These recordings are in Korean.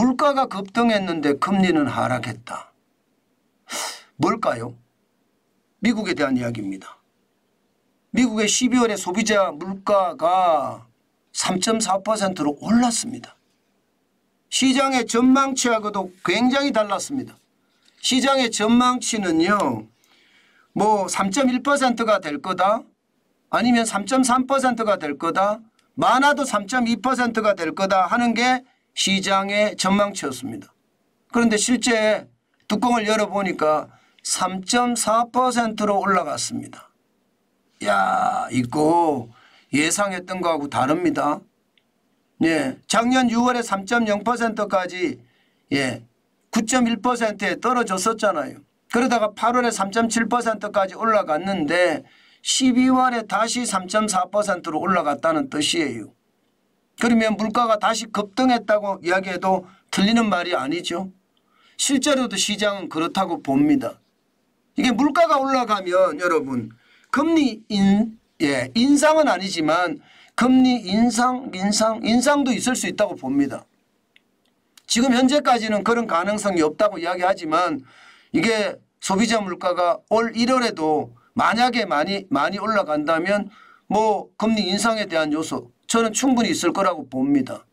물가가 급등했는데 금리는 하락했다. 뭘까요? 미국에 대한 이야기입니다. 미국의 12월에 소비자 물가가 3.4%로 올랐습니다. 시장의 전망치하고도 굉장히 달랐습니다. 시장의 전망치는요, 뭐 3.1%가 될 거다, 아니면 3.3%가 될 거다, 많아도 3.2%가 될 거다 하는 게 시장의 전망치였습니다. 그런데 실제 뚜껑을 열어보니까 3.4%로 올라갔습니다. 야, 이거 예상했던 거하고 다릅니다. 예, 작년 6월에 3.0%까지 9.1%에 떨어졌었잖아요. 그러다가 8월에 3.7%까지 올라갔는데 12월에 다시 3.4%로 올라갔다는 뜻이에요. 그러면 물가가 다시 급등했다고 이야기해도 틀리는 말이 아니죠. 실제로도 시장은 그렇다고 봅니다. 이게 물가가 올라가면 여러분 금리 인상은 아니지만 금리 인상도 있을 수 있다고 봅니다. 지금 현재까지는 그런 가능성이 없다고 이야기하지만 이게 소비자 물가가 올 1월에도 만약에 많이 올라간다면 뭐 금리 인상에 대한 요소 저는 충분히 있을 거라고 봅니다.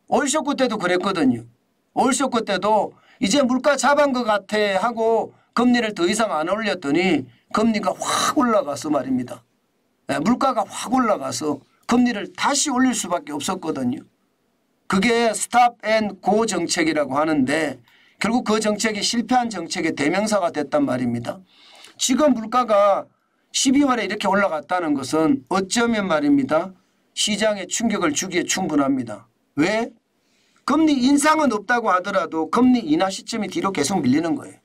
올 쇼크 때도 그랬거든요. 올 쇼크 때도 이제 물가 잡은 것 같아 하고 금리를 더 이상 안 올렸더니 금리가 확 올라가서 말입니다. 물가가 확 올라가서 금리를 다시 올릴 수밖에 없었거든요. 그게 스탑 앤 고 정책이라고 하는데 결국 그 정책이 실패한 정책의 대명사가 됐단 말입니다. 지금 물가가 12월에 이렇게 올라갔다는 것은 어쩌면 말입니다. 시장에 충격을 주기에 충분합니다. 왜? 금리 인상은 없다고 하더라도 금리 인하 시점이 뒤로 계속 밀리는 거예요.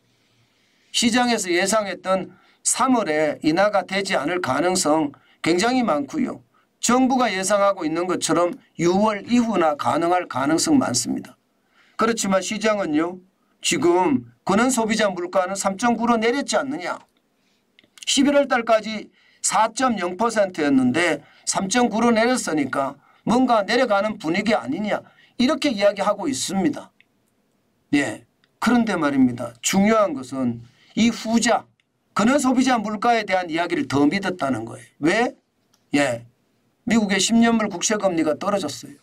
시장에서 예상했던 3월에 인하가 되지 않을 가능성 굉장히 많고요. 정부가 예상하고 있는 것처럼 6월 이후나 가능할 가능성 많습니다. 그렇지만 시장은요. 지금 근원소비자 물가는 3.9로 내렸지 않느냐. 11월 달까지 4.0%였는데 3.9로 내렸으니까 뭔가 내려가는 분위기 아니냐. 이렇게 이야기하고 있습니다. 예. 그런데 말입니다. 중요한 것은 이 후자 근원소비자 물가에 대한 이야기를 더 믿었다는 거예요. 왜? 예. 미국의 10년물 국채금리가 떨어졌어요.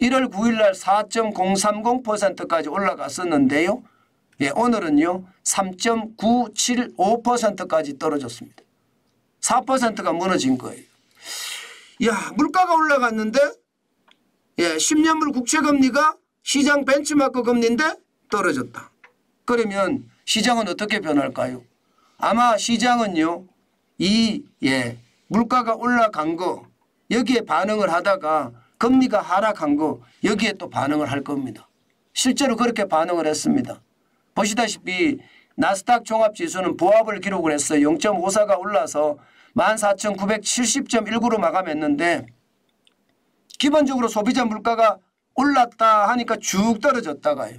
1월 9일 날 4.030%까지 올라갔었는데요. 예, 오늘은요 3.975%까지 떨어졌습니다. 4%가 무너진 거예요. 야, 물가가 올라갔는데 예, 10년물 국채금리가 시장 벤치마크 금리인데 떨어졌다. 그러면 시장은 어떻게 변할까요? 아마 시장은요 물가가 올라간 거 여기에 반응을 하다가 금리가 하락한 거 여기에 또 반응을 할 겁니다. 실제로 그렇게 반응을 했습니다. 보시다시피 나스닥 종합지수는 보합을 기록을 했어요. 0.54가 올라서 14,970.19로 마감했는데 기본적으로 소비자 물가가 올랐다 하니까 쭉 떨어졌다가요.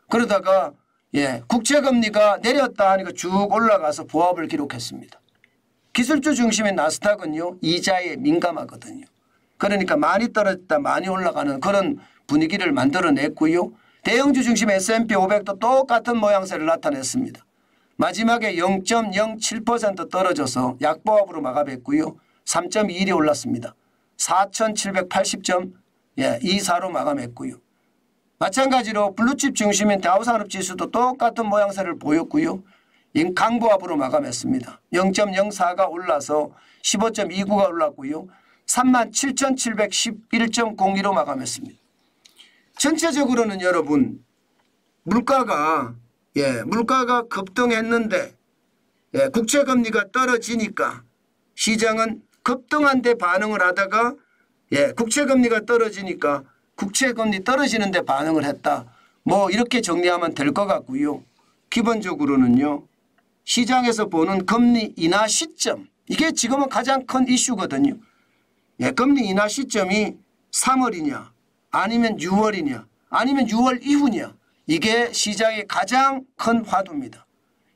그러다가 국채금리가 내렸다 하니까 쭉 올라가서 보합을 기록했습니다. 기술주 중심의 나스닥은요 이자에 민감하거든요. 그러니까 많이 떨어졌다 많이 올라가는 그런 분위기를 만들어냈고요. 대형주 중심의 S&P 500도 똑같은 모양새를 나타냈습니다. 마지막에 0.07% 떨어져서 약보합으로 마감했고요. 3.21이 올랐습니다. 4,780.24로 마감했고요. 마찬가지로 블루칩 중심인 다우산업지수도 똑같은 모양새를 보였고요. 강보합으로 마감했습니다. 0.04가 올라서 15.29가 올랐고요. 37,711.02로 마감했습니다. 전체적으로는 여러분 물가가 급등했는데 국채금리가 떨어지니까 시장은 급등한 데 반응을 하다가 국채금리가 떨어지니까 국채금리 떨어지는 데 반응을 했다. 뭐 이렇게 정리하면 될 것 같고요. 기본적으로는요. 시장에서 보는 금리 인하 시점 이게 지금은 가장 큰 이슈거든요. 금리 인하 시점이 3월이냐 아니면 6월이냐 아니면 6월 이후냐 이게 시장의 가장 큰 화두입니다.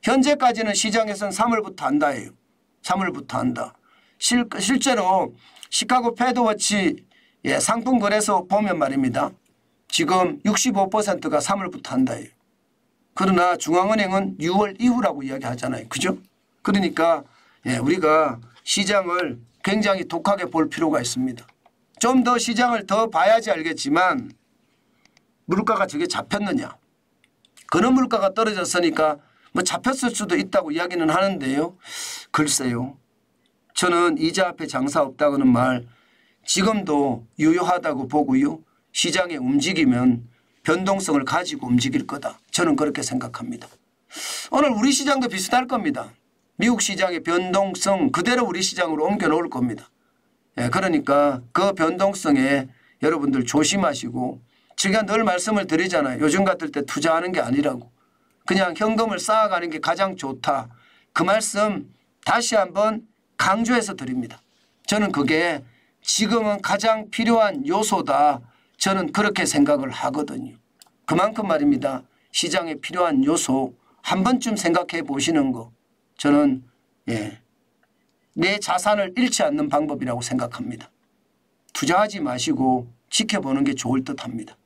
현재까지는 시장에서는 3월부터 한다예요. 3월부터 한다. 실제로 시카고 패드워치 상품 거래소 보면 말입니다. 지금 65%가 3월부터 한다예요. 그러나 중앙은행은 6월 이후라고 이야기하잖아요. 그죠? 그러니까 우리가 시장을 굉장히 독하게 볼 필요가 있습니다. 좀 더 시장을 더 봐야지 알겠지만 물가가 저게 잡혔느냐. 그런 물가가 떨어졌으니까 뭐 잡혔을 수도 있다고 이야기는 하는데요. 글쎄요. 저는 이자 앞에 장사 없다고는 말 지금도 유효하다고 보고요. 시장의 움직이면 변동성을 가지고 움직일 거다. 저는 그렇게 생각합니다. 오늘 우리 시장도 비슷할 겁니다. 미국 시장의 변동성 그대로 우리 시장으로 옮겨 놓을 겁니다. 그러니까 그 변동성에 여러분들 조심하시고 제가 늘 말씀을 드리잖아요. 요즘 같을 때 투자하는 게 아니라고. 그냥 현금을 쌓아가는 게 가장 좋다. 그 말씀 다시 한번 강조해서 드립니다. 저는 그게 지금은 가장 필요한 요소다. 저는 그렇게 생각을 하거든요. 그만큼 말입니다. 시장에 필요한 요소 한 번쯤 생각해 보시는 거 저는 내 자산을 잃지 않는 방법이라고 생각합니다. 투자하지 마시고 지켜보는 게 좋을 듯합니다.